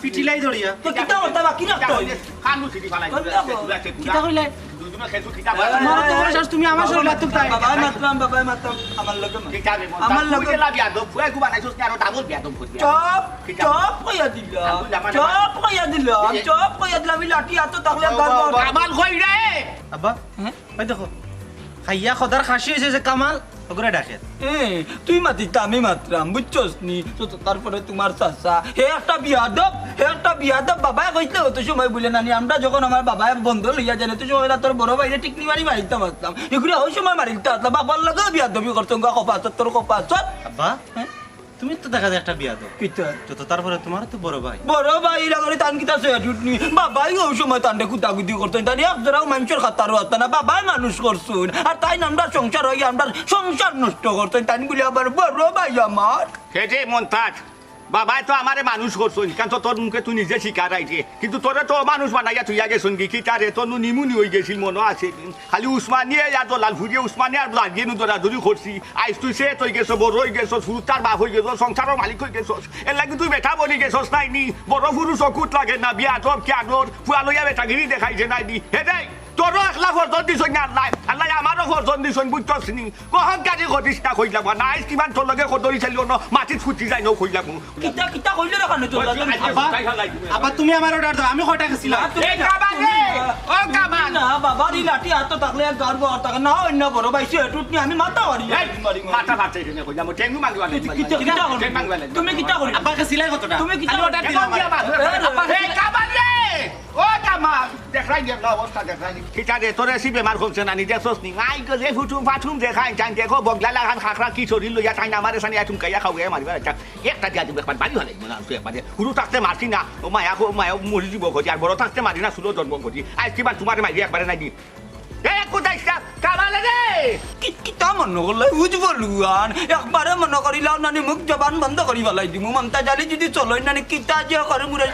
পিটিলাই ধরিয়া তো কিতা করতে বাকি রাখতো কানু সিটি ফালাই কিতা কইলে দুজনে খেসু কিতা আমার তো বলে তুমি আমার শরীর তুই তাই বাবাই মাতলাম আমার লগে কিতা রে আমার লগে কইলা বিয়া দব ফুয়া কুবা নাইছস না আর ডাবল বিয়া দব করবি চপ কইয়া দিলাম লাঠি আতো তাহলে কামাল কই রে আব্বা ওই দেখো খাইয়া খদার খাসি হয়েছে যে কামাল ওগুলো ডাকে তুই মাতিতা আমি মাতরাম বুঝছস নি তো তারপরে তোমার চাচা হে একটা বিয়াদব বাবাই কইতে হতো সময় বলে নানি আমরা যখন আমার বাবাই বন্ধ লইয়া জানে তো সময় তোর বড় ভাইরে টিকনি মারি মারিতে পারতাম এগুলো ওই সময় মারিতে আসলাম বাবার লগে বিয়াদবি করতাম কপাচত তোর কপাচত আব্বা তুমি তো দেখা যায় একটা বিয়া দাও কিতা তো তারপরে তোমার তো বড় ভাই লাগরে তান কিতা সেটুটনি বাবাই ওই সময় তান্ডে কুতাকুতি করতেন তাই একজরাও মানুষের খাতারও হতো না বাবাই মানুষ করছুন আর তাই আমরা সংসার হয়ে আমরা সংসার নষ্ট করতেন তাই বলে আবার বড় ভাই আমার হেটে মন্তাজ বাবাই তো আমারে মানুষ করছুন কারণ তোর মুখে তুই নিজে শিকার আইছে কিন্তু তোরে তো মানুষ বানাইয়া তুই আগে শুনবি কি তারে তোর নিমুনি হয়ে গেছিল মনে আছে খালি উসমানিয়ে আর দলাল ফুরিয়ে উসমানিয়ে আর লাগিয়ে দৌড়াদৌড়ি করছি আইস তুই সে তুই গেছো বড় হয়ে গেছো ফুরুতার বাপ হয়ে গেছো সংসারের মালিক হয়ে গেছো এর লাগে তুই বেটা বলি গেছস নাই নি বড় ফুরু চকুত লাগে না বিয়া তোর কি আদর ফুয়া লইয়া বেটাগিরি দেখাইছে নাই নি হেটাই তোরও একলা ফর্জন দিছই না আল্লাহ আল্লাহ আমারও ফর্জন দিছই বুঝছস নি কখন কাজে ঘটিস না কইলাম না আইস কিমান তোর লগে কদরি চাইলো না মাটিত ফুটি যাই ন কইলাম কিতা কইলে রাখানো তো আব্বা তুমি আমার অর্ডার দাও আমি কয়টা গেছিলাম এই কাবানে ও কামান না বাবার এই লাঠি হাত থাকলে এক গর্ব আর থাকে না অন্য বড় ভাই সেটুটনি আমি মাথা মারি মাথা ফাটে নে কইলাম টেঙ্গু মাগিবা তুমি কিতা করি আব্বা গেছিলাই কতটা তুমি কিতা অর্ডার দিলাম এই কাবানে ও কামান দেখাই গেল অবস্থা দেখাই কিটা রে তোরে সি বেমার হচ্ছে না নি দেখছস নি আই কে যে ফুটুম ফাটুম দেখাই জান দেখো বগলা লাগান খাখরা কি চরি লইয়া তাই না আমারে সানি আইতুম কাইয়া খাওয়া মারিবা একটা দিয়া দিবে একবার বাড়ি হলাই মনে আছে একবার হুরু থাকতে মারছি না ও মায়া মরি দিব গজি আর বড় থাকতে মারি না সুলো জন্ম গজি আজ কিবা তোমারে মারি একবারে নাই দি এ কোথায় কামালে রে কিতা মনে করলে বুঝবো লুয়ান একবারে মনে করিলাম নানি মুখ জবান বন্ধ করি ফেলাই দিমু মমতা জালি যদি চলই নানি কিতা যে করে মুরে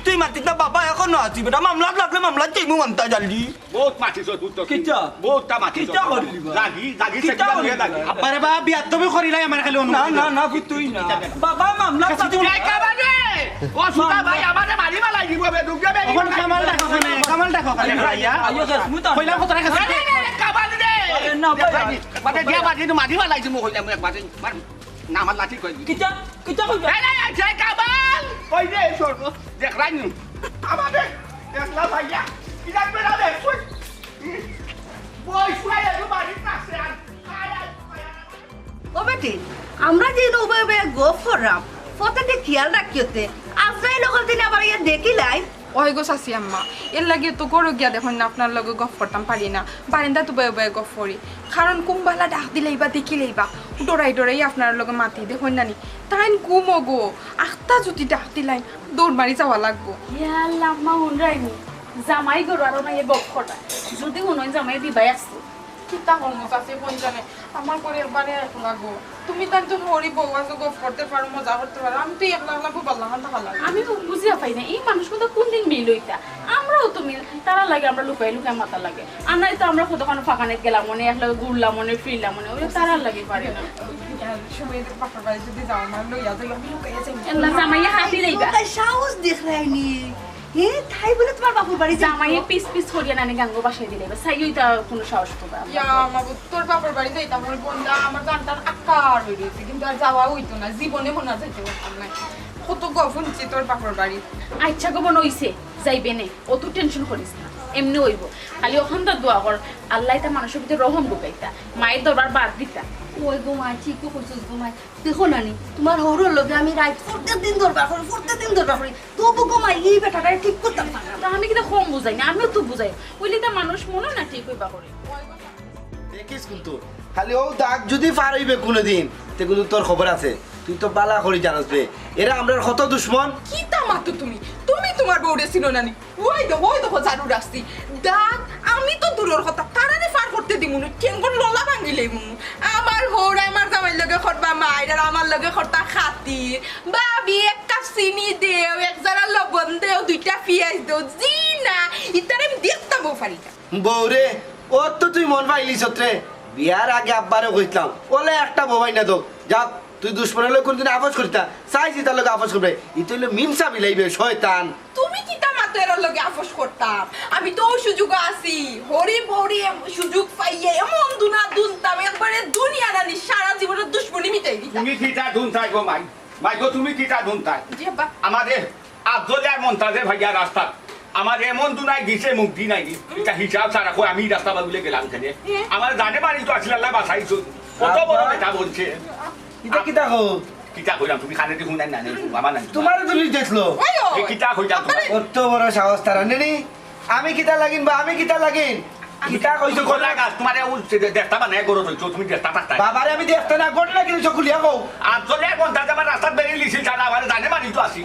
তুই মাতিস না বাবা এখনো আছি বেটা মামলা লাগলে মামলা চাইমু মমতা জালি বহুত মাতিছ তুই তো কিতা বহুতটা মাতিছ কিতা করলি লাগি কিতা করলি আব্বারে বাবা বিয়া তুমি করিলাই আমার খালি না না না তুই না বাবা মামলা এই কামালে ও সুতা ভাই আমারে মারি মালাই দিব বে দুগে বে এখন কামাল দেখো খালি ভাইয়া আইও গেছ মুতা কইলা কতটা গেছে কামালে রে না ভাই মানে দিয়া বাজি তো মারি মালাই দিব কইলাম একবার না আমার লাঠি কই কিতা কিতা কইবা এই এই জয় কামাল কই রে সর দেখ রানি আমাদের একলা ভাইয়া কিরা বেরা দে বই শুয়াই আলু মারি কাছে আর ও বেটি আমরা যে নবে গোফ করলাম ফটোতে খেয়াল রাখিওতে আফজাই লগল দিন আবার ইয়া দেখিলাই ওই গো চাচি আম্মা এর লাগে তো গরু গিয়া দেখুন না আপনার লগে গফ করতাম পারি না বারিন্দা তো বয়ে বয়ে গফ করি কারণ কুম্বালা ডাক দিলেই বা দেখিলেই বা ডরাই আপনার লগে মাতি দেখুন নানি তাইন ঘুমো গো আখতা যদি ডাক দিলাই দৌড় মারি যাওয়া লাগবো ইয়াল্লা আম্মা হুনরাইনি জামাই গরু আর না এ বক্ষটা যদি হুনন জামাই বিবাই আসছে কিতা হল চাচি কোন জানে আমার করে একবারে লাগবো তুমি তার জন্য হরি বউ আছে গফ করতে পারো মজা করতে পারো আমি তো একলা একলা খুব আল্লাহ লাগে আমি তো বুঝিয়া পাই না এই মানুষগুলো কোন দিন মিল হইতা আমরাও তো মিল তারা লাগে আমরা লুকাই লুকাই মাথা লাগে আর নাই তো আমরা কোথাও ফাঁকানে গেলাম মনে একলা ঘুরলাম মনে ফিরলাম মনে ওই তারা লাগে পারে না সময় বাপের বাড়ি যদি যাও না লইয়া যাই আমি লুকাইয়া যাই এল্লা জামাইয়া হাতি লইবা তাই সাহস দেখলাইনি হে তাই বলে তোমার বাপুর বাড়ি জামাইয়া পিস পিস করিয়া নানি গাঙ্গো বাসায় দিলে সাই ওইটা কোনো সাহস করবে ইয়া মাবু তোর বাপের বাড়ি যাইতাম ওই বন্ধা আমার গানটার আকার হয়ে রয়েছে কিন্তু আর যাওয়া হইতো না জীবনে মনে যাইতে পারতাম না কত গফুনছি তোর বাপের বাড়ি আচ্ছা গো মনে হইছে যাইবে নে অত টেনশন করিস না এমনি হইব খালি ওখান তো দোয়া কর আল্লাহ তা মানুষের ভিতরে রহম ঢুকাইতা মায়ের দরবার বাদ দিতা ওই গো মাই ঠিক তো কইছস গো মাই দেখো নানি তোমার হরর লগে আমি রাত প্রত্যেকদিন দরবার করি তবু গো মাই এই বেটাটা ঠিক করতাম না তা আমি কিন্তু কম বুঝাই না আমিও তো বুঝাই ওইলি তা মানুষ মনে না ঠিক হইবা করে দেখিস কিন্তু খালি ও দাগ যদি পার হইবে কোনোদিন তে কিন্তু তোর খবর আছে তুই তো বালা করি জানাস বে এরা আমরার কত দুশ্মন কি তামাতো তুমি তোমার বউরে ছিল নানি ওই দেখো জারু রাখছি দাগ আমি তো দূরের কথা তারারে পার করতে দিমু না কেঙ্গন ললা ভাঙিলেই মু আমার হোর আমার জামাই লগে খরবা মাইর আর আমার লগে খরতা খাতির ভাবি এক কাপ চিনি দেও এক জারা লবণ দেও দুইটা পেঁয়াজ দেও জি না ইতারে আমি দেখতাম পারি না বউরে ও তো তুই মন পাইলিস রে বিয়ার আগে আব্বারে কইতাম ওলে একটা মোবাইল না দো যা তুই দুশ্মনের লোক কোনদিন আপোষ করিতা চাইছি তার লোক আপোষ করবে ই তো হইলো মিমসা বিলাইবে শয়তান তুমি কিতা মাতো এর লগে আপোষ করতাম আমি তো ওই সুযোগ আছি হরি ভরি সুযোগ পাইয়ে এমন দুনা দুনতাম একবারে দুনিয়া রানি সারা জীবনের দুশ্মনী মিটাই দিতাম তুমি কিটা ধুনতাই গো মাই গো তুমি কিটা ধুনতাই জি আব্বা আমাদের আফজল আর মন্তাজের ভাইয়া রাস্তা আমার এমন দুনাই দিছে মুক্তি নাই এটা হিসাব ছাড়া কই আমি রাস্তা বাগুলে গেলাম কেন আমার জানে বাড়ি তো আসলে আল্লাহ বাঁচাইছো কত বড় বেটা বলছে কিতা কিতা হো কিটা কইলাম তুমি কানে দি শুনাই না আমার নাই তোমার তুমি দেখলো এই কিটা কইলাম তোমার কত বড় সাহস তারা নেনি আমি কিতা লাগিন বা আমি কিতা লাগিন কিতা কইছো কোলা গাছ তোমারে উল্টে দেখতা বানায় গরো হইছো তুমি দেখতা পাতা বাবারে আমি দেখতে না গড় না কিন্তু চকুলিয়া কও আফজল আর মন্তাজ আমার রাস্তা বেরিয়ে লিছি ছাড়া আমার জানে বাড়ি তো আসি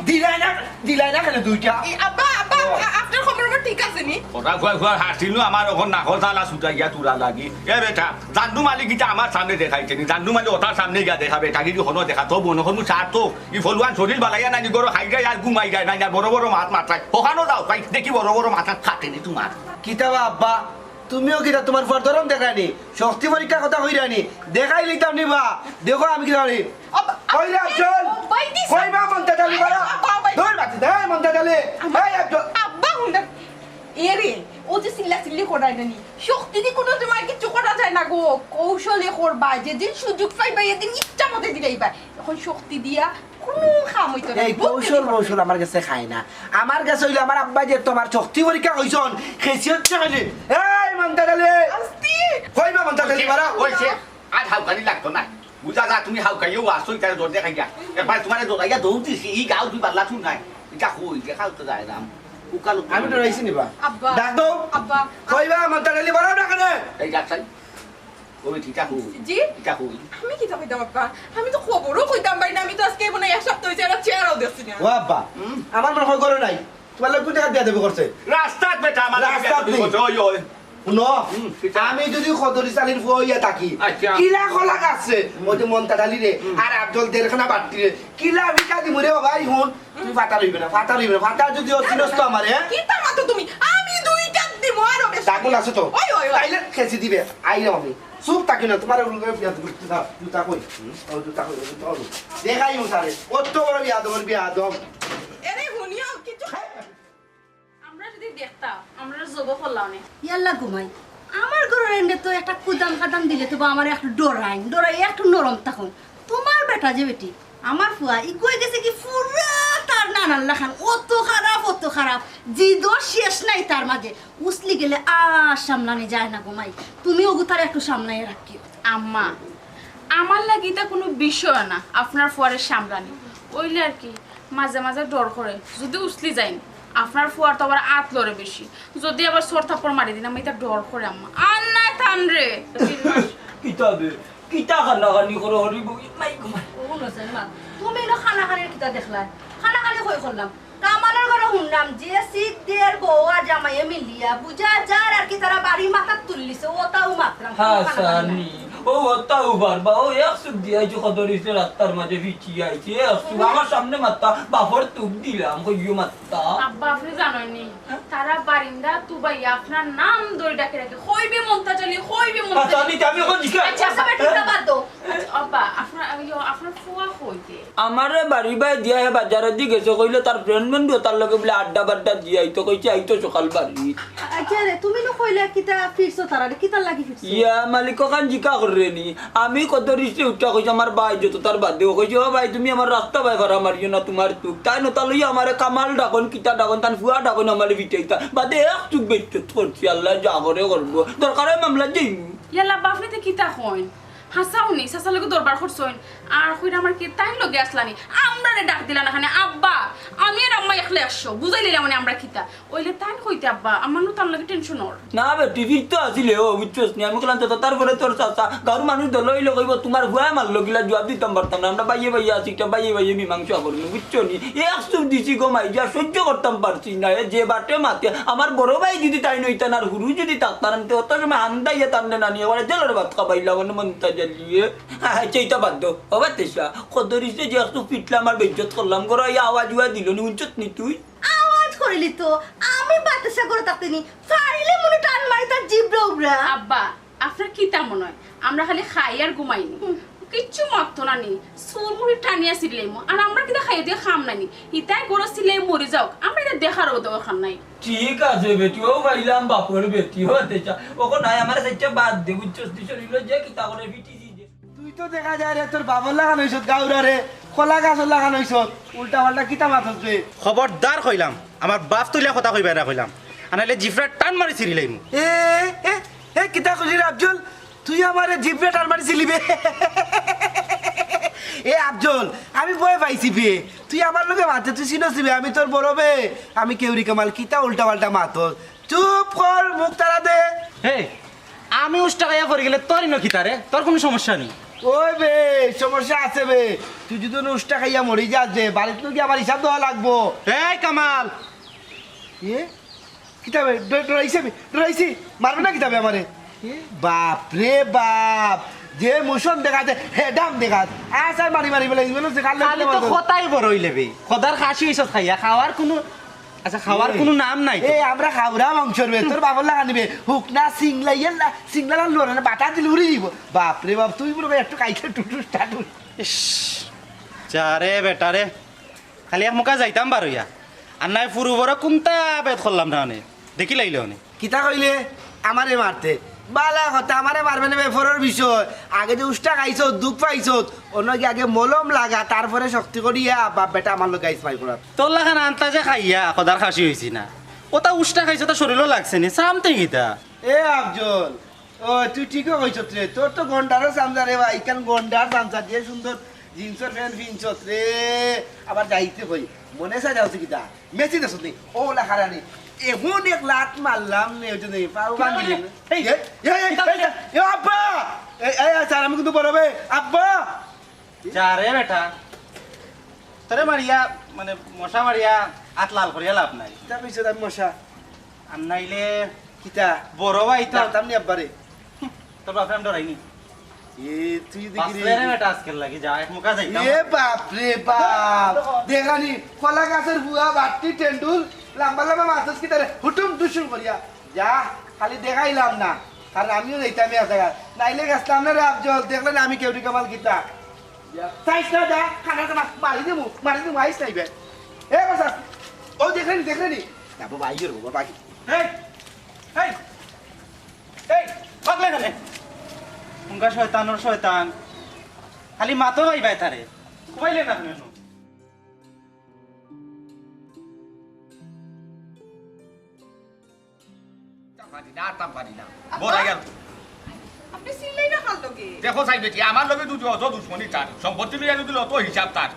দিলাই না কেন দুইটা আব্বা আব্বা আপনার খবর ঠিক আছে নি ওরা কয় হাসিনু আমার ওখান নাকল তালা সুতা গিয়া তুরা লাগি এ বেটা জান্ডু মালিক এটা আমার সামনে দেখাইছে নি জান্ডু মালিক ওটার সামনে গিয়া দেখাবে তাকে যদি হনো দেখা তো বন হনু চার তো ই ফলুয়ান শরীর বালাইয়া নাই গরো খাই যায় আর ঘুমাই যায় না বড় বড় মাছ মাথায় ওখানেও যাও তাই দেখি বড় বড় মাথা খাটেনি তোমার কিতাবা আব্বা তুমিও কিতা তোমার পর ধরম দেখায়নি শক্তি পরীক্ষা কথা হইরানি দেখাই লিতাম নিবা দেখো আমি কি জানি কইরা চল কইবা মন্তা চালি বাড়া ধর বাতি দে মন্তা চালি এই আব্দুল আব্বা হুন্ডা এরে ও যে চিল্লি করাই নানি শক্তি দি কোনো তোমার কিছু করা যায় না গো কৌশলে করবা যেদিন সুযোগ পাইবা এদিন ইচ্ছা মতে দিলাইবা এখন শক্তি দিয়া কোনো কাম হইতো না এই কৌশল আমার কাছে খায় না আমার কাছে হইলো আমার আব্বা যে তোমার শক্তি পরীক্ষা হইছন খেসিয়ত চাইলে এই মন্তা চালি আস্তি কইবা মন্তা চালি বাড়া ওইছে আর হাউকানি লাগতো না বুঝা যা তুমি হাউকাইও আসো এটা জোর দেখাই গিয়া এবার তোমার দৌড়াইয়া দৌড়িছি ই গাও তুই পারলা শুন নাই এটা কই দেখাও তো যায় না উকালো আমি তো রইছি নিবা আব্বা ডাক দাও আব্বা কইবা মন্তা চালি বাড়া না কেন এই যাচ্ছাই ওই ঠিক আছে জি এটা কই আমি কি যাবে আব্বা আমি তো খবরও কইতাম পাই না আমি তো আজকে মনে এক সপ্তাহ হইছে একটা চেয়ারও দেখছি না ও আব্বা আমার মনে হয় করে নাই তোমার লোক কোন জায়গা দিয়া দেবে করছে রাস্তাত বেটা আমার রাস্তাত নেই। ওই ওই শুনো সেটা- আমি যদি খদরি চালির ফুয়া থাকি আচ্ছা। কিলা খোলা আছে মধ্যে মন্তা ঢালি রে আর আব্দুল দেড়খানা বাড়তি রে কিলা ভিকা দিমু রে ভাই হুন তুই ফাটা রইবে না ফাটা যদি অচিনস্ত আমার হ্যাঁ কি তামাতো তুমি আমি দুইটা দিমু আরো বেশি দাগুল আছে তো ওই ওই ওই তাইলে খেসি দিবে আইলে আমি চুপ থাকি না তোমার জুতা কই ও জুতা কই দেখাই উসারে কত বড় বিয়া দম এরে হুনিও কিছু আমরা যদি দেখতাম আমরা জব করলাম না ইয়াল্লা ঘুমাই আমার ঘরের এন্ডে তো একটা কুদাম কাদাম দিলে তো আমার একটু ডরাই একটু নরম তখন তোমার বেটা যে বেটি আমার ফুয়া ই কই গেছে কি পুরা তার নানার লাখান অত খারাপ জিদও শেষ নাই তার মাঝে উসলি গেলে আর সামলানি যায় না ঘুমাই তুমি ওগুতার একটু সামলাই রাখিও আম্মা আমার লাগি তা কোনো বিষয় না আপনার ফুয়ারের সামলানি ওইলে আর কি মাঝে মাঝে ডর করে যদি উসলি যাই আপনার ফুয়ার তো আবার আত লড়ে বেশি যদি আবার সর থাপ্পড় মারি দিন আমি তা ডর করে আম্মা আর নাই থান রে কিতাবে কিতা খানাখানি করে হরি বই মাই ঘুমাই তুমি এলো খানাখানির কিতা দেখলা খানাখানি কই করলাম কামালের ঘরে শুনলাম যে সিদ্ধের বউ আর জামাইয়ে মিলিয়া বুঝা যার আর কি তারা বাড়ি মাথা তুললিছে ওটাও মাত্রাম হাসানি ও তাও বারবা ও এক সুখ দিয়ে আইছো কদরিতে রাস্তার মাঝে ভিচি আইছে এক সুখ আমার সামনে মাত্তা বাপর তুক দিলাম কইও মাত্তা আব্বা আপনি জানেননি তারা বারিন্দা তুবাই আপনার নাম ধরে ডাকে রাখে হইবে মন্তা চলি হইবে মন্তা হাসানি আমি এখন জিকা আচ্ছা সবাই ঠিক বাদ দাও আব্বা আপনার ফুয়া হইতে আমারে বাড়ি বাই দিয়া হে বাজারে দি গেছে কইলে তার ফ্রেন্ড বন্ধু তার লগে বলে আড্ডা বাড্ডা দিয়ে আইতো কইছে আইতো সকাল বাড়ি আচ্ছা রে তুমি নো কইলা কিতা ফিরছো তারা কিতা লাগি ফিরছো ইয়া মালিক কান জিকা করেনি আমি কত রিস্টে উঠা কইছে আমার ভাই যত তার বাদে কইছে ও ভাই তুমি আমার রাস্তা বাই ভাড়া মারিও না তোমার তুক তাই নতা লই আমারে কামাল ডাকন কিতা ডাকন তান ফুয়া ডাকন আমারে বিটাইতা বাদে এক চুক বেচতে করছি আল্লাহ যা করে করব দরকারে মামলা যাই ইয়ালা বাফনিতে কিতা হইন হাসাউনি সাসা লগে দরবার করছইন আর কইরা আমার কি তাই লগে আসলানি আমরারে ডাক দিলা না খানে আব্বা আমি আর আম্মা একলে আসছো বুঝাইলিরা মানে আমরা কিতা ওইলে তাই কইতে আব্বা আমার নো তার লগে টেনশন ওর না বে টিভি তো আসিলে ও বুঝছস নি আমি কলাম তো তারপরে তোর চাচা গাঁর মানুষ দলইলো কইব তোমার হুয়া মারলো গিলা জবাব দিতাম পারতাম না আমরা বাইয়ে আছি টা বাইয়ে মীমাংসা করব বুঝছো নি এক সুখ দিছি গমাই যা সহ্য করতাম পারছি না যে বাটে মাতে আমার বড় ভাই যদি তাই নইতান আর হুরু যদি থাকতাম তো অত সময় আন্দাইয়া টানলে না নিয়ে ওরা জেলের ভাত খাবাইলা মানে মনটা জ্বালিয়ে সেইটা বাদ দো হবা তেসা কদরিতে যে একটু পিটলা আমার বেজ্জত করলাম গরো এই আওয়াজ উয়া দিল নি উঞ্চত নি তুই আওয়াজ করিলি তো আমি বাতাসা করে থাকতেনি ফারিলে মনে টান মারি তার জিব্রা উবরা আব্বা আপনার কিতা মনে হয় আমরা খালি খাই আর ঘুমাইনি কিচ্ছু মারতো না নি চুল মুড়ি টানিয়া ছিলাম আর আমরা কিনা খাই দিয়ে খাম নানি ইতাই গরো ছিলাই মরে যাও আমরা এটা দেখারও দরকার নাই ঠিক আছে বেটিও পাইলাম বাপর বেটি হতে চা ওকে নাই আমার সাইচা বাদ দে বুঝছস তুই শরীর যে কিতা করে বিটি দি তুই তো দেখা যায় রে তোর বাবর লাগানো হইছত গাউরা রে কলা গাছ লাগানো হইছত উল্টা পাল্টা কিতা মাথত রে খবরদার কইলাম আমার বাপ তুলিয়া কথা কইবা না কইলাম আনাইলে জিফরা টান মারি ছিড়িলাইম এ এ এ কিতা কইলি রে আফজল তুই আমারে জিভে টান মারিছিলি বে এ আফজল আমি ভয় পাইছি বে তুই আমার লগে মাতে তুই চিনছিস বে আমি তোর বড় বে আমি কেউরি কামাল কিতা উল্টা পাল্টা মাত চুপ কর মুখ তারা দে হে আমি উষ্টা খাইয়া পড়ে গেলে তোরই নখিতারে তোর কোনো সমস্যা নেই ওই বে সমস্যা আছে বে তুই যদি উষ্টা খাইয়া মরি যাস যে বাড়িতে কি আমার হিসাব দেওয়া লাগবো এই কামাল এ কিতাবে ডরাইছি মারবে না কিতাবে আমারে বাপ রে বাপ যে মোশন দেখাতে হেডাম দেখাত আসার মারি মারি বলে ইমন সে খালি তো কথাই বড় হইলেবে খদার খাসি হইছত খাইয়া খাওয়ার কোনো আচ্ছা খাওয়ার কোনো নাম নাই এ আমরা খাবরা মাংসর বে তোর বাবর লাগা নিবে হুক না সিংলা ইয়েলা সিংলা লোরে না বাটা দিলে উড়ে দিব বাপ রে বাপ তুই বলবে একটু কাইছে টুটু স্টার্ট ইস চারে বেটারে খালি এক মুখা যাইতাম বারইয়া আর নাই ফুরু বড় কোনটা বেদ করলাম না অনেক দেখি লাইলে অনেক কিতা কইলে আমারে মারতে বালা কথা আমারে মারবে না বেফরের বিষয় আগে যে উষ্টা খাইছ দুঃখ পাইছ অন্য কি আগে মলম লাগা তারপরে শক্তি করিয়া বাপ বেটা আমার লোক গাইছ মাইব না তোর লাগান আনতা যে খাইয়া খদার খাসি হয়েছি না ওটা উষ্টা খাইছ তা শরীরও লাগছে নি সামতে গীতা এ আফজল ও তুই ঠিকই কইছ রে তোর তো গন্ডারও সামজা রে ভাই কারণ গন্ডার সামজা দিয়ে সুন্দর জিন্সের প্যান্ট পিনছত রে আবার যাইতে কই মনে সা যাচ্ছে কিতা মেসি দেছ নি ও লাখারানি এমন এক লাত মারলাম নে ওই যে পাও ভাঙিলে এই এ আব্বা এই এই স্যার আমি কিন্তু বড় বে আব্বা চারে বেটা তোরে মারিয়া মানে মশা মারিয়া আত লাল করিয়া লাভ নাই কিতা কইছ আমি মশা আর নাইলে কিতা বড় ভাই তো তামনি আব্বারে তোর বাপরে আমি ডরাইনি এ তুই দেখি পাঁচরে বেটা আজকের লাগি যা এক মুখা যাইতাম এ বাপ রে বাপ দেখানি কলা গাছের বুয়া বাট্টি টেন্ডুল লম্বা লম্বা মাছ কি তারে হুটুম দুশুম করিয়া যা খালি দেখাইলাম না কারণ আমিও যাইতাম জায়গা নাইলে গেছলাম না রে আফজল দেখলেন আমি কেউটি কামাল গীতা চাইছ না যা খানা খানা মারি দেবো আইস নাইবে এ বাসা ও দেখলেনি না বাবা আইয়ের বাবা বাকি এই এই এই পাগলে গেলে উনকা শয়তানোর শয়তান খালি মাতো ভাই ভাই তারে কুবাইলে না তুমি আপনি সিলাই না খাল লগে দেখো চাই বেটি আমার লগে দুটো অত দুশ্মনী তার সম্পত্তি লইয়া যদি অত হিসাব তার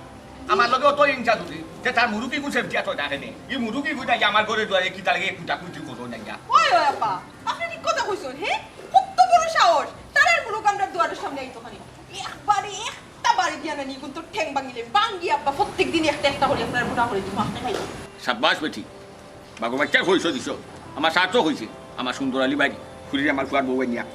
আমার লগে অত হিংসা যদি যে তার মুরুকি গুছে দিয়া তো দেখে নেই এই মুরুকি গুই নাকি আমার ঘরে দুয়ারে কি তার লাগে কুটা কুটি করো না ওই ওই আপা আপনি ঠিক কথা কইছেন হে কত বড় সাহস তারার পুরো কামড়ার দুয়ারের সামনে আইতো খানি একবারে একটা বাড়ি দিয়া না নি কিন্তু ঠ্যাং ভাঙিলে ভাঙি আপা প্রত্যেক দিন একটা একটা করে আপনার বুড়া করে দিব আপনি খাই সাব্বাস বেটি বাগবাচ্চা হইছ দিছ আমার সার্থক হয়েছে আমার সুন্দর আলী বাড়ি খুলি আমার ফুয়ার বউ নিয়া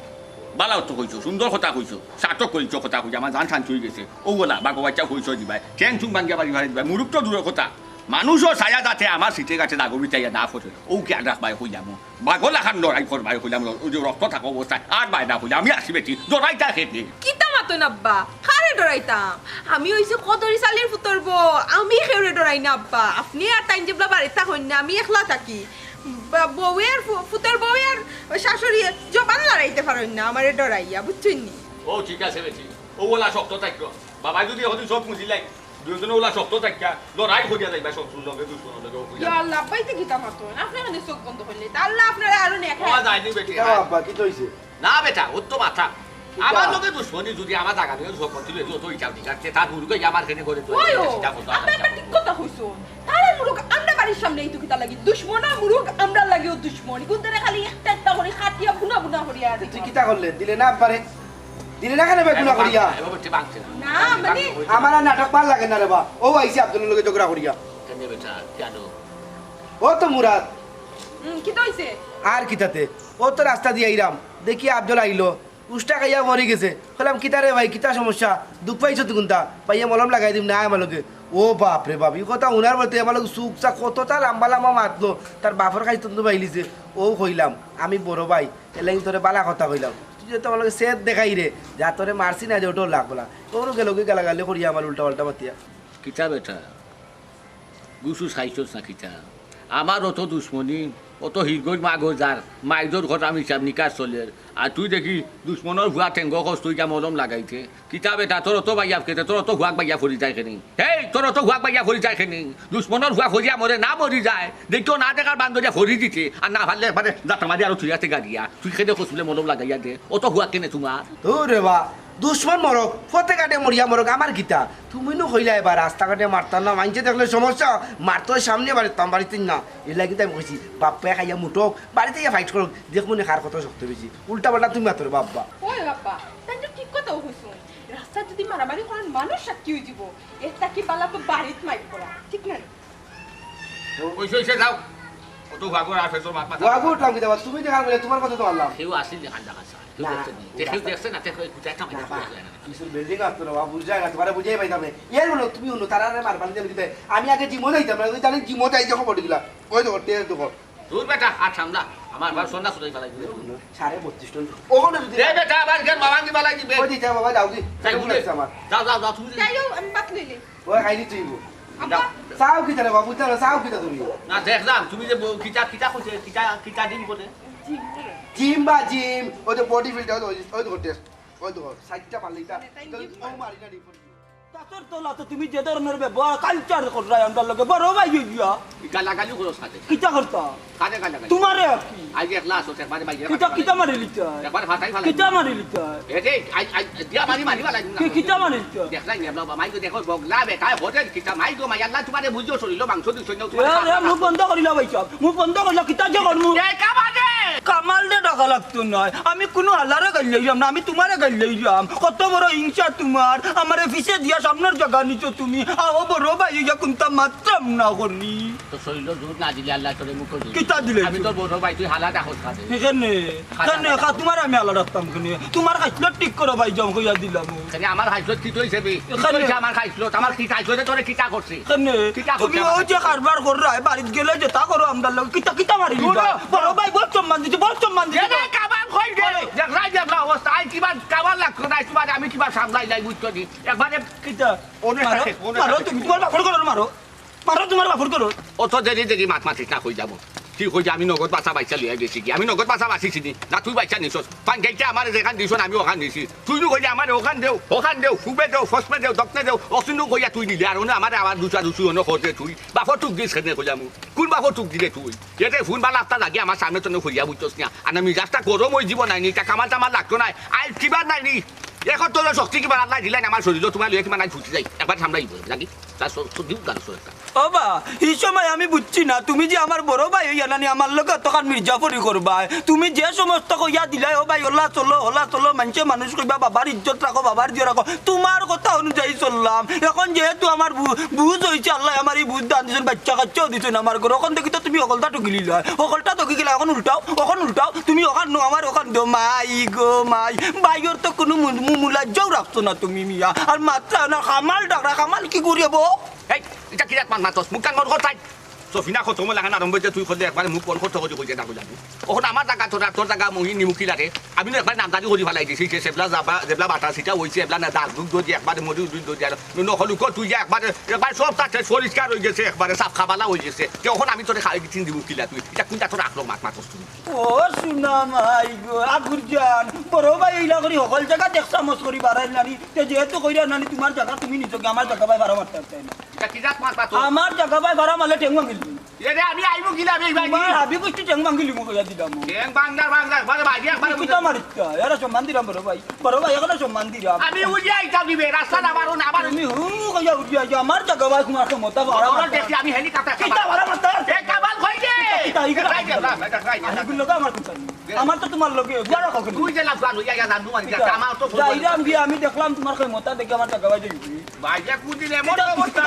বালা অর্থ কইছ সুন্দর কথা কইছ সার্থক করিছ কথা কইছ আমার জান শান্তি হয়ে গেছে ও বলা বাগবাচ্চা হইছ দিবাই ঠ্যাং চুং ভাঙ্গিয়া বাড়ি ভাড়ি দিবাই মুরুখ তো দূরের কথা মানুষও ছায়া যাতে আমার সিটে গাছে দাগবি চাইয়া না ফোটে ও কে রাখবাই হইলাম বাগল এখন লড়াই করবাই হইলাম ওই যে রক্ত থাকা অবস্থায় আর বাইনা হইলে আমি আসি বেটি জড়াইটা খেতে কিতা মাতন আব্বা কারে ডরাইতাম আমি হইছে কদরি সালের ফুতর বউ আমি খেউরে ডরাই না আব্বা আপনি আর টাইম জেবলা বাড়ি থাকুন না আমি একলা থাকি বউয়ের ফুতর বউয়ের শাশুড়ি জবান লড়াইতে পারেন না আমারে ডরাইয়া বুঝছেন নি ও ঠিক আছে বেটি ও ওলা শক্ত থাকতো বাবা যদি এখন সব মুজিলাই দুজনে ওলা শক্ত থাকিয়া লড়াই করিয়া যাইবা শত্রুর লগে দুশ্মনের লগে ইয়া আল্লাহ বাইতে কিতা মাতন আপনি এখানে চোখ বন্ধ করলে তা আল্লাহ আপনারা আরো নেখা হওয়া যায়নি বেটি আব্বা কি কইছে না বেটা ওর তো মাথা আমার লগে দুশ্মনী যদি আমার জায়গা থেকে সম্পত্তি লইতো তো হিসাব ঠিক আছে তার মুরুগে আমার খেনে করে তো ওই আপনি একটা ঠিক কথা কইছো তারে মুরুগ আমরা বাড়ির সামনে এইটু কিতা লাগি দুশমনা মুরুগ আমরা লাগিও দুশমনি কিন্তু খালি একটা একটা করে খাটিয়া বুনা বুনা করিয়া তুই কিতা করলে দিলে না আব্বারে দিলে না কেন বেগুনা করিয়া না মানে আমার আর নাটক ভাল লাগে না রে বা ও আইছে আব্দুলের লগে ঝগড়া করিয়া কেন বেটা কেন ও তো মুরাদ কি হইছে আর কিতাতে ও তো রাস্তা দিয়ে আইরাম দেখি আব্দুল আইলো উষ্টা খাইয়া মরে গেছে বললাম কিতা রে ভাই কিতা সমস্যা দুঃখ পাইছো তুই কোনটা পাইয়া মলম লাগাই দিম না আমার লগে ও বাপ রে বাপ এই কথা উনার বলতে আমার লগে সুখ চা কতটা লাম্বা লাম্বা মাতলো তার বাপর খাই তন্তু বাইলিছে ও কইলাম আমি বড় ভাই এলাকি তোরে বালা কথা কইলাম তুই যে তোমার সেট দেখাই রে যা তোরে মারছি না যে ওটাও লাগবো না তোরও গেল কি গালাগালি করি আমার উল্টা পাল্টা বাতিয়া কিতা বেটা গুছু চাইছস না কিতা আমার অত দুশ্মনী অত হিরগজ মাগজার মাইজোর ঘটা হিসাব নিকাশ চলে আর তুই দেখি দুশ্মনের ভুয়া ঠেঙ্গ কস তুই যা মলম লাগাইছে কিতা বেটা তোর অত বাইয়া খেতে তোর অত হুয়াক বাইয়া ফরি যায় খেনি হেই তোর অত হুয়াক বাইয়া ফরি যায় খেনি দুশ্মনের ভুয়া ফরিয়া মরে না মরি যায় দেখতো না দেখার বান্ধবীয়া ফরি দিতে আর না ভাললে মানে যাতা মারি আর তুই আছে গাড়িয়া তুই খেতে কসলে মলম লাগাইয়া দে অত হুয়াক কেনে তোমার রে বা দুশ্মন মরক ফতে কাটে মরিয়া মরক আমার গীতা তুমি নো হইলা এবার রাস্তাঘাটে মারতাম না মাইনছে দেখলে সমস্যা মারতো সামনে বাড়িতাম বাড়িতে না এর লাগি আমি কইছি বাপ্পা খাইয়া মুটক বাড়িতে গিয়ে ফাইট করুক দেখবো না খার কত শক্ত বেশি উল্টা পাল্টা তুমি মাত্র বাপ্পা ওই বাবা তাই তো ঠিক কথা কইছো রাস্তা যদি মারামারি করেন মানুষ সাক্ষী হয়ে যাব এটা কি বালা তো বাড়িত মাইক করা ঠিক না কইছে যাও অত ভাগর আছে তোর মাথা বাবু উঠলাম কি দেবা তুমি দেখার বলে তোমার কথা তো আনলাম কেউ আসিল দেখান দেখা দেখছে না দেখো কুচাইটা কিছু বিল্ডিং আসতো না বাবু বুঝাই না তোমার বুঝাই পাইতাম না এর বলো তুমি অন্য তারা মারবানি দেবে দিতে আমি আগে জিমো যাইতাম না তুই জানি জিমো যাই যখন বডি দিলা ওই তো টের তো দূর বেটা আর সামলা আমার বার সোনা সুদাই ফেলাই দিলে 32.5 টন ওখানে যদি এ বেটা আবার কেন বাবা কি ফেলাই দিবে ওই দিতে বাবা যাও কি আমার যাও যাও যাও তুমি তাইও আমি বাত লইলে ওই খাইনি তুই আব্বা চাও কি তারে বাবু জানো চাও কি তুমি না দেখলাম তুমি যে কিটা কিটা কইছে কিটা কিটা দিন বলে জিম বা জিম ওই তো বডি ফিল্টার ওই তো টেস্ট ওই তো সাইডটা পারলিটা ও মারি না রিপোর্ট তাতর তোলা তো তুমি যে ধরনের ব্যবহার কালচার করাই আমরা লগে বড় ভাই গিয়া কিটা লাগালি করো সাথে কিটা করতা কাজে কাজে তোমারে কি আজ এক লাশ হতে একবারে বাইরে কিটা কিটা মারি লিতা একবার ফাটাই ফেলাই কিটা মারি লিতা এতে আজ দিয়া মারি মারি ফেলাই না কিটা মারি লিতা দেখলাই না বাবা মাই তো দেখো বগলা বেটা হোটেল কিটা মাই তো মাই আল্লাহ তোমারে বুঝিও শরীর মাংস দিছ না এ মুখ বন্ধ করিলা ভাই সব মুখ বন্ধ করিলা কিটা যে করমু এ কামালে কামাল দে টাকা লাগতো নয় আমি কোনো আল্লাহরে গাইলে যাম না আমি তোমারে গাইলে যাম কত বড় হিংসা তোমার আমারে ফিসে দিয়া সামনের জায়গা নিছো তুমি আও বড় ভাই ইয়া কোনটা মাত্রাম না করনি তো শরীর জোর না দিলে আল্লাহ তোরে মুখ দিল কিটা দিলে আমি তোর বড় ভাই তুই হালা দেখো খাতে এখানে এখানে খা তোমার আমি আলাদা রাখতাম কেন তোমার খাইছিল ঠিক করে ভাই যাও কইয়া দিলাম এখানে আমার হাইসলত কি তুই সেবি এখানে আমার খাইছিল আমার কি খাইছিল তোরে কিটা করছে এখানে কিটা তুমি করছে ওই যে কারবার কর রায় বাড়িতে গেলে যে তা করো আমরা লোক কিটা কিটা মারি দিবা বড় ভাই বড় সম্মান দিছে বড় সম্মান দিছে এনে কাবাল কই দে দেখলাই দেখলা অবস্থা আই কিবা কাবাল লাগতো না তোমার আমি কিবা সামলাই লাই বুঝতো দি একবারে কিটা ওনে থাকে মারো তুমি তোমার বাপর করো মারো মারো তোমার বাপর করো অত দেরি দেরি মাত মাতিস না কই যাব কি কই আমি নগদ বাসা বাইচা লিয়ে গেছি কি আমি নগদ বাসা বাসিছি নি না তুই বাইচা নিছস পান গেইতে আমার যেখান দিছ আমি ওখান দিছি তুই নু কইয়া আমার ওখান দেও ফুবে দেও ফসমে দেও দকনে দেও অসিনু কইয়া তুই নিলি আর ওনে আমার আবার দুটা দুসু অন্য করতে তুই বাপর টুক দিস কেনে কইয়া মু কোন বাপর টুক দিলে তুই এতে ফোন বালা আস্তা লাগি আমার সামনে তো কইয়া বুঝছস না আর আমি রাস্তা গরম হই জীব নাই নি তা কামাল টামাল লাগতো নাই আই কিবা নাই নি এখন তোর শক্তি কিবা আল্লাহ দিলাই আমার শরীর তোমার লইয়া কিবা নাই ফুটি যাই একবার সামলাইব লাগি তার দিউ গান একটা বাবা এই সময় আমি বুঝছি না তুমি যে আমার বড় ভাই হইয়া নানি আমার লোক তখন মির্জাফরি করবা তুমি যে সমস্ত কইয়া দিলাই ও ভাই হলা চলো মানুষে মানুষ কইবা বাবার ইজ্জত রাখো বাবার দিয়ে রাখো তোমার কথা অনুযায়ী চললাম এখন যেহেতু আমার বুঝ হয়েছে আল্লাহ আমার এই বুঝ দান দিয়েছেন বাচ্চা কাচ্চাও দিচ্ছেন আমার ঘর ওখান থেকে তো তুমি অকলটা টুকিলি লয় অকলটা টুকি গেলে এখন উল্টাও তুমি ওখান নো আমার ওখান দো মাই গো মাই বাইর তো কোনো মুলাজ্জাও রাখছো না তুমি মিয়া আর মাত্র না কামাল ডাকরা কামাল কি করিব এই এটা কি রাত মাতস মুখ কান মন কথাই সফিনা কত মন লাগানা আরম্ভ যে তুই খদে একবার মুখ কোন কত কই কই না কইলাম ওখন আমার জায়গা তোর জায়গা মহি নিমুকি লাগে আমি না একবার নামদারি করি ফেলাই দিছি সে সেবলা যাবা যেবলা বাটা সিটা হইছে এবলা না দাস দুধ দি একবার মধু দুধ দি আর নহলু কো তুই একবার সব তাতে পরিষ্কার হই গেছে একবারে সাফ খাবালা হই গেছে তখন আমি তোরে খাই দিছি দিমুকি লা তুই এটা কোনটা তোর আকলো মাতস তুই ও শুনা মাই গো আগুরজান বড় ভাই এইলা করি সকল জায়গা দেখছা মস করি বাড়াই নানি তে যেহেতু কইরা নানি তোমার জায়গা তুমি নিজকে আমার জায়গা ভাই ভাড়া মারতে চাই না এটা কি রাত মাত আমার জায়গা ভাই ভাড়া মারলে টেঙ্গা মিলবি এরে আমি আইবো কিনা আমি ভাই আবি কষ্ট টেঙ্গা গিলি মো কইয়া দিলাম টেং বাংলা বারে ভাই একবার কিটা মারিতা এরা সম্মান দিলাম বড় ভাই এখন সম্মান দিলাম আমি উড়ি আইতা দিবে রাস্তা না বারো না বারো তুমি কইয়া উঠি আইয়া আমার জায়গা ভাই তোমার ক্ষমতা ভাড়া ওরা মারতে দেখি আমি হেলিকপ্টার কিটা ভাড়া মারতে এ কাবাল কই দে আমার তো তোমার লগে বড় কখন তুই যে লাভ গান হইয়া জান দুমার যা আমার তো যাইরাম গিয়ে আমি দেখলাম তোমার ক্ষমতা দেখে আমার জায়গা ভাই দিবি ভাইয়া কুদিলে মোর অবস্থা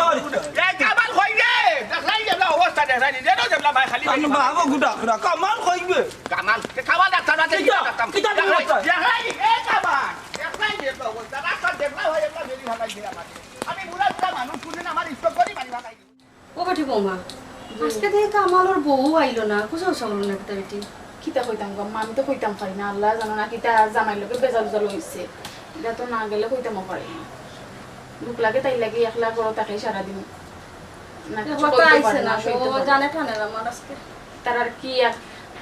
এ কাবাল কই দে দেখলাই দেবলা অবস্থা দেখলাই দে না দেবলা ভাই খালি আমি বাবা গুডা কামাল কইবে কামাল কাবাল ডাক্তার আছে কিটা দেখলাই এ কাবাল দেখলাই দেবলা অবস্থা রাস্তা দেখলা হয় একটা বেরি ভালাই দে আমার আমি বুড়া মানুষ কুদিন আমার স্টপ করি বাড়ি ভালাই ও বেটি বৌমা আজকে থেকে কামাল ওর বউ আইলো না কোথাও সরল না বেটি কিতা কইতাম গো আমি তো কইতাম পারি না আল্লাহ জানো না কিতা জামাই লোকে বেজাল বেজাল হইছে এটা তো না গেলে কইতাম পারি না দুঃখ লাগে তাই লাগে একলা করো তাকে সারা দিন না কিছু কথা কইতে আইছে পারে না না সইতে ও পারে না। জানে টানে না আমার আজকে তার আর কি এক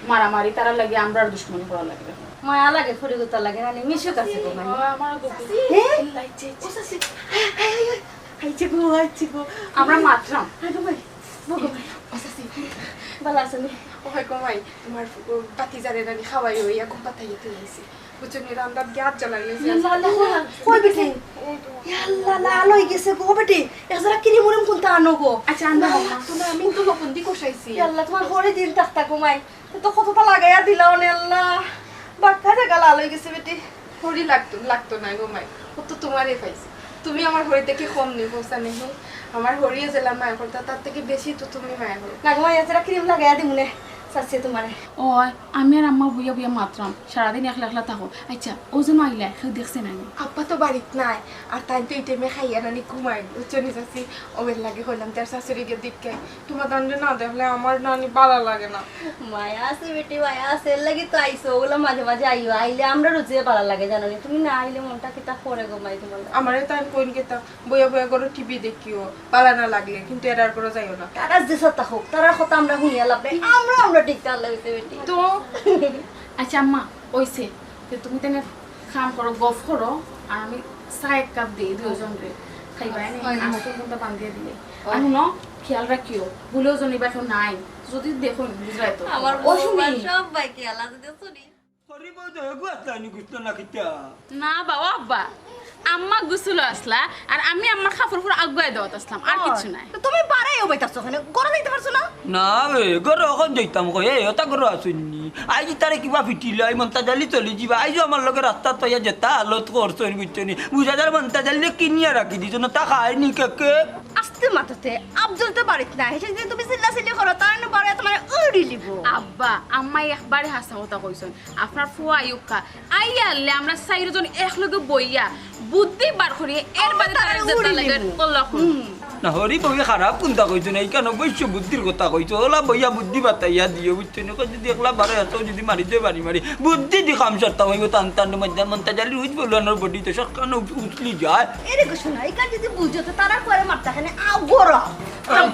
মারামারি তারা লাগে আমরা আর দুশ্মনী করা লাগবে মায়া লাগে ফরিগতা লাগে রানী মিশুক আছে গো মানে আমার আইছে গো আমরা মাত্রাম আইগো ভাই বগো ভাই ভালো আছে নি ওই কমাই তোমার পাতি জারে রানি খাওয়াই হইয়া ঘুম পাতাইয়া তুই আইছি বুঝছো নি রান্দার গ্যাস জ্বালাই গেছে কই বেটি ইয়াল্লা লাল হই গেছে গো বেটি এজরা কিরি মুরম কোনটা আনো গো আচ্ছা আন্দা মাম্মা তো আমি তো বন্দি কষাইছি ইয়াল্লা তোমার ঘরে দিন তাকতা ঘুমাই তো কতটা লাগাইয়া দিলাও নে আল্লাহ বাক্কা জায়গা লাল হই গেছে বেটি হরি লাগতো না গোমাই ও তো তোমারই পাইছি তুমি আমার হরি থেকে কম নি পৌঁছা নেই আমার হরিয়ে জেলা মায়া করতা তার থেকে বেশি তো তুমি মায়া করো না ঘুমাই এজরা ক্রিম লাগাইয়া দিমুনে সাসে তোমারে ও আমি আর আম্মা বুইয়া বুইয়া মাত্রাম সারাদিন একলা একলা থাকো আচ্ছা ও যেন আইলা কেউ দেখছে না আব্বা তো বাড়িত নাই আর তাই তো এই টাইমে খাইয়া রানি ঘুমাই বুঝছো নি চাচ্ছি ওবের লাগে হইলাম তার শাশুড়ি গিয়ে দিকে তোমার দান্ডে না দেখলে আমার নানি ভালো লাগে না মায়া আছে বেটি মায়া আছে এর লাগি তো আইছো ওগুলো মাঝে মাঝে আইও আইলে আমরা রোজে ভালো লাগে জানো নি তুমি না আইলে মনটা কিতা করে গো মাই তোমার আমারে তাই কইন গেতা বইয়া বইয়া করে টিভি দেখিও ভালো না লাগলে কিন্তু এরার করে যাইও না তারা যে সাথে হোক তারা কথা আমরা শুনিয়া লাভ নাই আমরা ঠিক তার লাগছে বেটি তো আচ্ছা আম্মা ওইছে তো তুমি তেনে খাম করো গফ করো আর আমি চা এক কাপ দিই দুজন রে খাইবাই না আমাকে কোনটা বান্ধিয়ে দিলে আর ন খেয়াল রাখিও ভুলেও জনিবা কেউ নাই যদি দেখো বুঝলাই তো আমার ও বউ শুনি সব বাইকে আলাদা দিয়ে শুনি করিব তো গুস্তানি গুস্তো না কিতা না বাবা আব্বা আম্মা গুসুলো আসলা আর আমি আমার খাফর পুরো আগুয়াই দেওয়াত আসলাম আর কিছু নাই তো তুমি পারাইও বাইতাছো ওখানে গরম দিতে পারছো না না বে গর এখন যাইতাম কই এই ওটা গর আসুননি আইজি তারে কিবা ফিটিলে আই মন্তা জালি চলে যাবা আইজো আমার লগে রাস্তা তৈয়া যেতা আলত করছো নি বুঝছনি বুঝাদার মন্তা জালি কিনিয়া রাখি দিছ না তা খায়নি কে আস্তে মাথাতে আফজল তো বাড়িতে না হেসে যদি তুমি চিল্লা চিল্লি করো তার না বাড়ি তোমার উড়ি লিব আব্বা আম্মা একবারে হাসা কথা কইছেন আপনার ফুয়া আইউকা আইয়া আনলে আমরা চাইরজন একলগে বইয়া বুদ্ধি বার করিয়ে এর বাদে তারা যেতে লাগে কল্লাহ না হরি বই খারাপ কোনটা কইছো না এইখানে বৈশ্য বুদ্ধির কথা কইছো ওলা বইয়া বুদ্ধি বাতাইয়া দিও বুঝছো না যদি একলা বারে এত যদি মারি দিয়ে বাড়ি মারি বুদ্ধি দি কাম সারতা হইব টান টান মধ্যে মন্তা জালি উইচ বলানোর বডি তো সকানে উঠলি যায় এরে গো শোনা এই কাজ যদি বুঝো তো তারা করে মারতা খানে আও গরম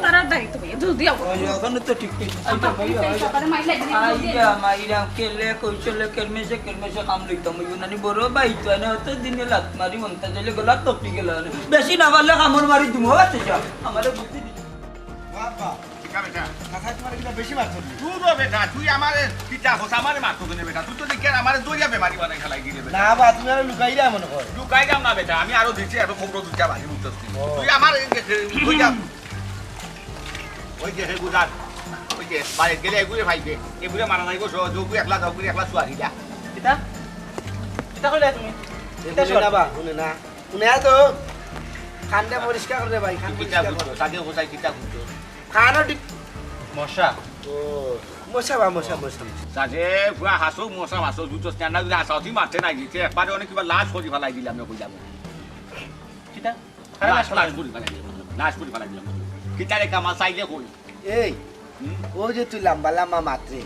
তারা দাঁড়িয়ে তুমি জলদি আও ওখানে তো ঠিক ঠিক আইতা ভাইয়া সকালে মাইলা দিবি আইয়া মাইরা কেলে কইছলে কেরমেশে কাম লইতাম হইব নানি বড় বাইতো না তো দিনে লাত মারি মন্তা জালি গলা টপি গেল বেশি না পারলে কামড় মারি দিমু আছে আমারে বুদ্ধি দি বাবা ঠিক আছে বেটা কাকা তোমার কিটা বেশি মারছো তুই তো বেটা তুই আমারে কিটা হস আমারে মারতো কেন বেটা তুই তো দেখে আমারে দরিয়া বেমারি বানাই খেলাই গিয়ে বেটা না বা তুমি আর লুকাইরা মনে কর লুকাই যাম না বেটা আমি আরো দিচ্ছি এত খবর দুটা ভাই বুঝতেছি তুই আমার তুই যা ওই যে হে গুজার ওই যে বাইরে গেলে এগুলো ভাইবে এগুলো মারা নাই গো যোগু একলা যোগু একলা সুয়ারি যা কিতা কিতা কইলা তুমি শুনে না বা শুনে না শুনে তো খানটা পরিষ্কার করে ভাই খান কিতা পরিষ্কার বুঝছো সাজে হোসাই কিতা বুঝছো খানো ঠিক মশা ও মশা বা মশা মশা সাজে পুরা হাসো মশা হাসো দুটো স্ট্যান্ডার যদি হাসা তুই মারতে নাই দিতে একবারে অনেক কিবা লাশ করি ফেলাই দিলাম না কই যাবো কিতা লাশ লাশ করি ফেলাই দিলাম লাশ করি ফেলাই দিলাম কিতা রে কামাল চাইলে কই এই ও যে তুই লম্বা লম্বা মাত্রে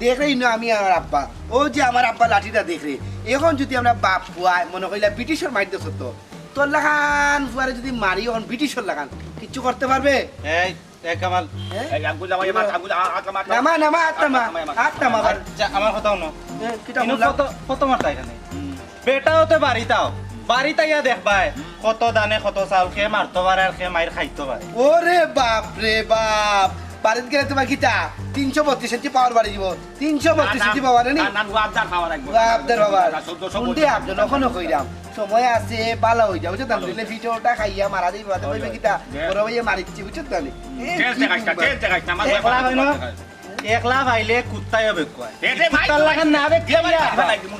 দেখ রে না আমি আমার আব্বা ও যে আমার আব্বা লাঠিটা দেখ রে এখন যদি আমরা বাপ ফুয়াই মনে কইলা ব্রিটিশর মারতেছ তো তোর লাগান ফুয়ারে যদি মারি এখন ব্রিটিশর লাগান কিচ্ছু করতে পারবে এই এক কামাল এই আঙ্গুল জামাই মার আঙ্গুল আটা মার নামা নামা আত্মা আত্মা আচ্ছা আমার কথাও ন কিটা ইনো বললাম কত কত মারতা এখানে বেটাও তো বাড়িতাও বাড়িতে ইয়া দেখবাই কত দানে কত চাউল খেয়ে মারতে পারে আর খেয়ে মায়ের খাইতে পারে ওরে বাপ রে বাপ বাড়িতে গেলে তোমার কিটা 332 সেন্টি পাওয়ার বাড়ি দিব 332 সেন্টি পাওয়ার নি না না আবদার পাওয়ার রাখবো আবদার বাবা শুনতে আপনি কখনো কইরাম সময় আছে ভালো হই যাও বুঝছো তাহলে ভিডিওটা খাইয়া মারা দিই বাদে বলবে কিটা বড় ভাইয়া মারিচ্ছি বুঝছো তাহলে চেল দেখাইছ আমার একলা ভাই না একলা ভাইলে কুত্তায় হবে কয় এতে ভাই কুত্তার লাগান না হবে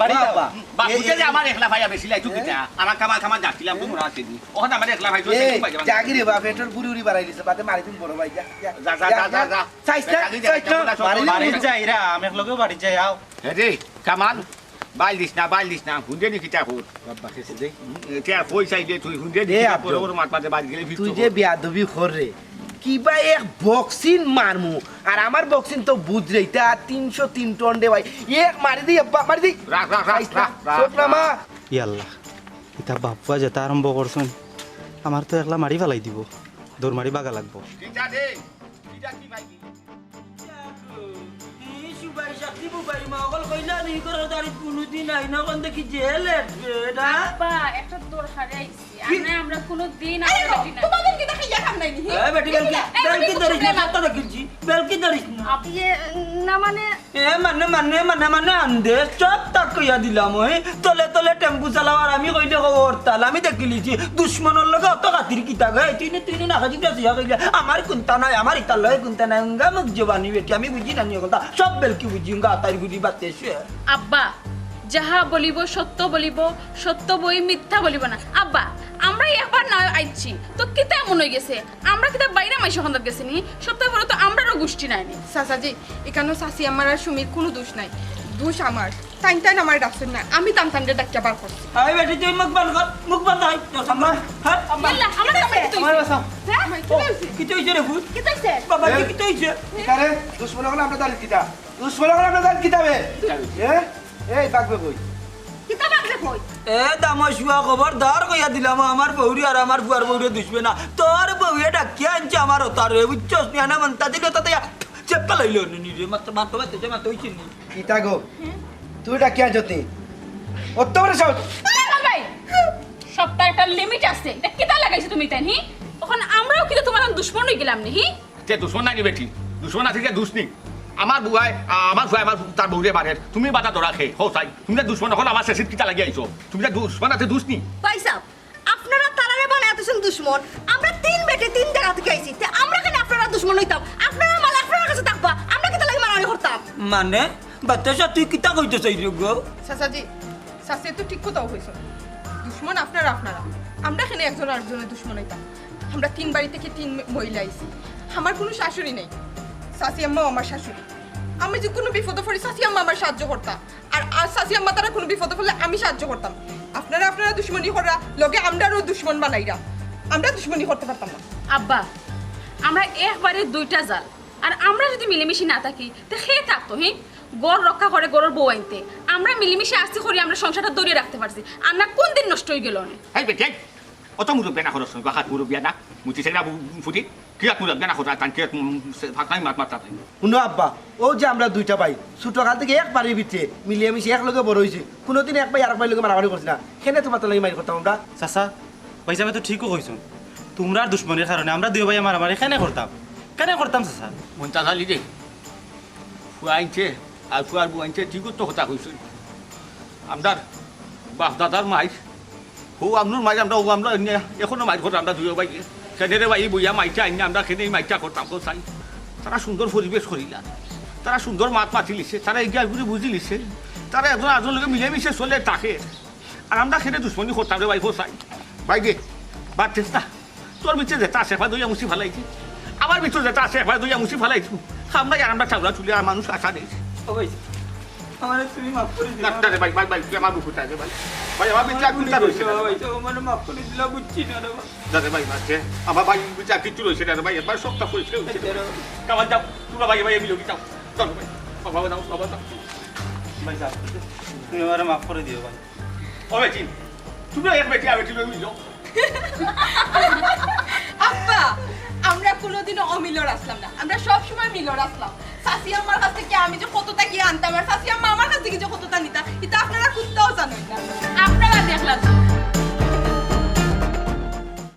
বাড়ি যাবা বা বুঝে যে আমার একলা ভাইয়া বেশি লাইতো কিটা আমার কামাল কামাল যাচ্ছিলাম তো মোরা আসেনি ওখানে আমার একলা ভাই তো জাগিরে বাপ এটার বুড়ি উড়ি বাড়াই দিছে বাদে মারি তুমি বড় ভাই যা যা যা যা যা সাইস্তা বাড়ি যাইরা আমি একলগে বাড়ি যাই আও রে কামাল বাইল দিস না হুন্ডে নি কিটা হোর বাবা কেসে দেই তে পয়সা দে তুই হুন্ডে দে দি আব্দুল। বড় বড় মাছ পাতে বাড়ি গেলে তুই যে বিয়াদবি খর রে কিবা এক বক্সিন মারমু আর আমার বক্সিন তো বুঝ রেইতা 303 টন দে ভাই এক মারি দি আব্বা মারি দি রাখ রাখ রাখ রাখ চোখ না মা ইয়াল্লাহ এটা বাপ্পা যেটা আরম্ভ করছেন আমার তো একলা মারি ফেলাই দিব দৌড় মারি বাগা লাগবো কিটা দে কিটা কি ভাই আব্বা একটা দরকারে আইছি আমরা কোনো দিন তোমাদের কি দেখা ইয়া কাম নাই নি না মানে তলে তলে টেম্পু চালাবার আমি কইলে হরতাল আমি দেখিলিছি দুশ্মনের লগে অত খাতির কিতা গাই তুই না খাজি কইলে আমার কোনটা নাই আমার ইতার লগে কোনটা নাই উঙ্গা মুখ জবানি বেটি আমি বুঝি না নিয়ে কথা সব বেলকি বুঝি উঙ্গা আতার গুড়ি বাতে আব্বা যাহা বলিব সত্য বলিব সত্য বই মিথ্যা বলিব না আব্বা আমরা একবার না আইছি তো কিতা এমন হয়ে গেছে আমরা কিতা বাইরে মাইশা খন্দাত গেছি নি সত্য বলে তো আমরারও গোষ্ঠী নাইনি চাচাজি এখানে চাচি আমার আর সুমির কোনো দোষ নাই দোষ আমার টাইম আমার ডাকছেন না আমি টানটানটা ডাক্তার বার করছি আই বেটি তুই মুখ বন্ধ হয় আম্মা হ্যাঁ আল্লাহ আমার কাছে তো আমার বাসা কি তুইছে রে ফুট কি তাইছে বাবা কি তুইছে কারে দুশ্মন হলো আমরা দাঁড়িয়ে কিতা দুশ্মন হলো আমরা দাঁড়িয়ে কিতাবে এই বাগবে কই কিতা বাগলে কই এ দামশুয়া খবরদার কইয়া দিলাম আমার বউরি আর আমার বুয়ার বউরে দুষবে না তোর বউয়ে ডাকিয়া আনছে আমার তার বুঝছস নি না মনতা দিল তাতে চেপকা লইলো নি রে মাত্র মাত্র হইছে নি কিতা গো তুই ডাকিয়া যতি অত বড় সাহস ভাই সবটার একটা লিমিট আছে এটা কিতা লাগাইছো তুমি তাই হি তখন আমরাও কিতা তোমার দুশমন হই গেলাম নি হি তে দুশ্মন নাই বেটি দুশ্মন আছে দুষ নি আমার বুয়াই আমার তার বউরে বাড়ে তুমি বাধা ধরা খেয়ে হো চাই তুমি দুশ্মন হল আমার শেষের কিতা লাগিয়ে আইছো তুমি দুশ্মন আছে দুষ নি ভাই সাহেব আপনারা তারারে বানাইতেছেন দুশমন আমরা তিন বেটে তিন জায়গা থেকে আইছি তে আমরা কেন আপনারা দুশমন হইতাম আপনারা মাল আপনার কাছে থাকবা আমরা কিতা লাগি মারামারি করতাম মানে বাচ্চা তুই কিতা কইতে চাই রে গো চাচাজি চাচি তো ঠিক কথাও হয়েছে দুশ্মন আপনারা আমরা এখানে একজন আরেকজনের দুশ্মন হইতাম আমরা তিন বাড়ি থেকে তিন মহিলা আইছি আমার কোনো শাশুড়ি নেই চাচি আম্মাও আমার শাশুড়ি আমি যে কোনো বিপদে পড়ি চাচি আম্মা আমার সাহায্য করতাম আর চাচি আম্মা তারা কোনো বিপদে পড়লে আমি সাহায্য করতাম আপনারা দুশ্মনী করা লগে আমরাও দুশ্মন বানাইরা আমরা দুশ্মনী করতে পারতাম না আব্বা আমরা একবারে দুইটা জাল আর আমরা যদি মিলেমিশে না থাকি তো খেয়ে থাকতো হি গড় রক্ষা করে গড়ের বউ আনতে আমরা মিলেমিশে আসতে করি আমরা সংসারটা দরিয়ে রাখতে পারছি আর না কোন দিন নষ্ট হয়ে গেল না এই বেটি অত মুরব্বী না খরচ বা হাত মুরব্বী না মুচি সেটা ফুটি কি আর মুরব্বী না খরচ তানকে ভাগনাই মাত্রা শুনো আব্বা ও যে আমরা দুইটা ভাই ছোট কাল থেকে এক বাড়ির ভিতরে মিলিয়ে মিশে এক লগে বড় হয়েছি কোনোদিন এক ভাই আর এক ভাই লগে মারামারি করছি না সেনে তোমার তো লাগে মারি করতাম আমরা চাচা ভাই সাহেব তো ঠিকও কইছো তোমরা দুশ্মনের কারণে আমরা দুই ভাই মারামারি কেন করতাম চাচা মনতাজ আলি রে ফুয়াইছে আর ফুয়ার বুয়াইছে ঠিকও তো কথা কইছো আমদার বাপ দাদার মাই হো আমনুর মাই আমরা এখনো মাই করতাম আমরা দুই ভাই সেনের ভাই বইয়া মাইটা আইনি আমরা সেনেই মাইটা করতাম চাই তারা সুন্দর পরিবেশ করিলা তারা সুন্দর মাত মাতি লিছে তারা এগিয়ে ঘুরে বুঝি লিছে তারা একজন আরেকজন লোকে মিলেমিশে চলে থাকে আর আমরা সেনে দুশ্মনী করতাম রে ভাই চাই ভাই গে বাড়ছিস না তোর ভিতরে যেটা আছে একবার দইয়া মুসি ফেলাইছি আমার ভিতরে যেটা আছে একবার দইয়া মুসি ফেলাইছি আমরা আর আমরা চাউলা চুলে আর মানুষ আশা দিয়েছি আমার তুমি মাফ করে দিও ডাক্তারে ভাই ভাই ভাই আমার বুকুটা আছে ভাই ভাই আমার বিচার কুলটা রইছে ভাই আমার মাফ করে দিলা বুঝছি না রে দাদা ভাই আছে আমার ভাই বিচার কিছু রইছে না ভাই একবার সবটা কইছে কামান যাও তোমরা ভাই ভাই মিলো যাও চলো ভাই বাবা দাও ভাই সাহেব তুমি আমার মাফ করে দিও ভাই ও বেটি তুমি এক বেটি আর বেটি মিলো আব্বা আমরা কোনোদিনও অমিলর আসলাম না আমরা সবসময় মিলর আসলাম চাচি আমার কাছ থেকে আমি যে কতটা গিয়ে আনতাম আর চাচি আম্মা আমার কাছ থেকে যে কতটা নিতা এটা আপনারা খুঁজতেও জানেন না আপনারা দেখলাম